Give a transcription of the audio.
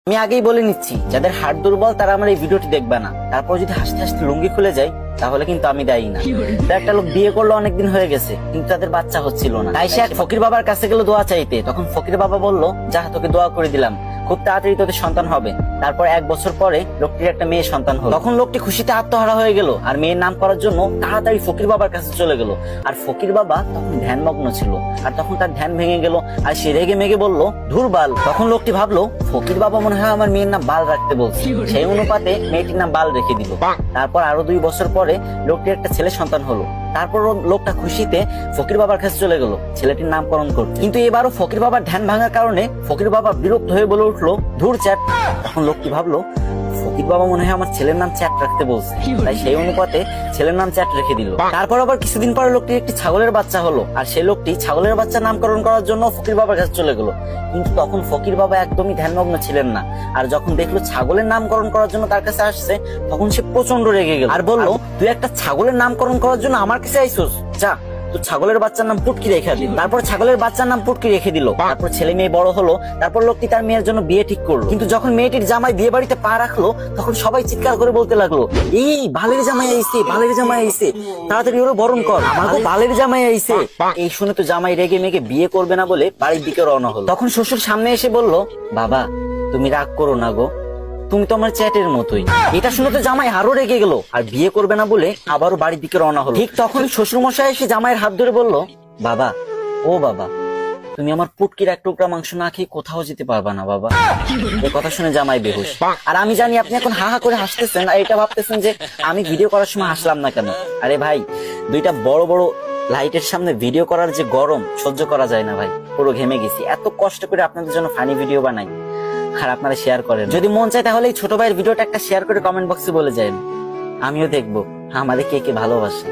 আমি আগেই বলে নিচ্ছি, যাদের হার্ট দুর্বল তারা আমার এই ভিডিওটি দেখবে না। তারপর যদি হাসতে হাসতে লুঙ্গি খুলে যায় তাহলে কিন্তু আমি দায়ী না। তো একটা লোক বিয়ে করলো, অনেকদিন হয়ে গেছে, কিন্তু তাদের বাচ্চা হচ্ছিল না। তাই সে এক ফকির বাবার কাছে গেল দোয়া চাইতে। তখন ফকির বাবা বলল, যা তোকে দোয়া করে দিলাম, খুব তাড়াতাড়ি তোদের সন্তান হবে। তারপর 1 বছর পরে লোকটির একটা মেয়ে সন্তান হলো। তখন লোকটি খুশিতে আত্মহারা হয়ে গেল আর মেয়ের নাম করার জন্য তাড়াতাড়ি ফকির বাবার কাছে চলে গেল। আর ফকির বাবা তখন ধ্যানমগ্ন ছিল, আর তখন তার ধ্যান ভেঙে গেল আর সে রেগে মেগে বলল, ধুর বাল। তখন লোকটি ভাবলো, ফকির বাবা মনে হয় আমার মেয়ের নাম বাল রাখতে বলছে। সেই অনুপাতে মেয়েটির নাম বাল রেখে দিল। তারপর আরো 2 বছর পরে লোকটির একটা ছেলে সন্তান হলো। তারপর লোকটা খুশিতে ফকির বাবার কাছে চলে গেল ছেলেটির নামকরণ করতে। কিন্তু এবারও ফকির বাবার ধ্যান ভাঙার কারণে ফকির বাবা বিরক্ত হয়ে বলে উঠলো, ধুর চ্যাট। তখন লোকটি ভাবলো, ফকির বাবা মনে হয় আমার ছেলের নাম চ্যাট রাখতে বলছে, তাই সেই অনুপাতে ছেলের নাম চ্যাট রেখে দিল। তারপর আবার কিছুদিন পরে লোকটির একটি ছাগলের বাচ্চা হলো, আর সেই লোকটি ছাগলের বাচ্চা নামকরণ করার জন্য ফকির বাবার কাছে চলে গেল। কিন্তু তখন ফকির বাবা একদমই ধ্যানমগ্ন ছিলেন না, আর যখন দেখলো ছাগলের নামকরণ করার জন্য তার কাছে আসছে, তখন সে প্রচন্ড রেগে গেল আর বলল, তুই একটা ছাগলের নামকরণ করার জন্য আমার কাছে আইসোস, যা তো ছাগলের বাচ্চার নাম পুটকি রেখে দিল। তারপর ছাগলের বাচ্চার নাম পুটকি রেখে দিল। তারপর ছেলে মেয়ে বড় হলো। তারপর লোকটি তার মেয়ের জন্য বিয়ে ঠিক করলো। কিন্তু যখন মেয়েটির জামাই বিয়ে বাড়িতে পা রাখলো, তখন সবাই চিৎকার করে বলতে লাগলো, এই বালের জামাই আইছে, বালের জামাই আইছে, তাড়াতাড়ি ওরা বরণ কর, আমার তো বালের জামাই আইছে। এই শুনে তো জামাই রেগে মেগে বিয়ে করবে না বলে বাড়ির দিকে রওনা হলো। তখন শ্বশুর সামনে এসে বলল, বাবা তুমি রাগ করো না গো, তুমি তো আমার চ্যাটের মতোই। এটা শুনে তো জামাই আরো রেগে গেল আর বিয়ে করবে না বলে আবারও বাড়ির দিকে রওনা হলো। ঠিক তখন শ্বশুর মশাই এসে জামাইয়ের হাত ধরে বলল, বাবা, ও বাবা, তুমি আমার পুটকির 1 টুকরা মাংস না খেয়ে কোথাও যেতে পারবা না বাবা। এই কথা শুনে জামাই বেহুশ। আর আমি জানি আপনি এখন হা হা করে হাসতেছেন আর এটা ভাবতেছেন যে আমি ভিডিও করার সময় হাসলাম না কেন। আরে ভাই, 2টা বড় বড় লাইটের সামনে ভিডিও করার যে গরম সহ্য করা যায় না ভাই, পুরো ঘেমে গেছি। এত কষ্ট করে আপনাদের জন্য ফানি ভিডিও বানাই আর আপনারা শেয়ার করেন। যদি মন চায় তাহলে এই ছোট ভাইয়ের ভিডিওটা একটা শেয়ার করে কমেন্ট বক্সে বলে যান, আমিও দেখবো আমাদের কে কে ভালোবাসে।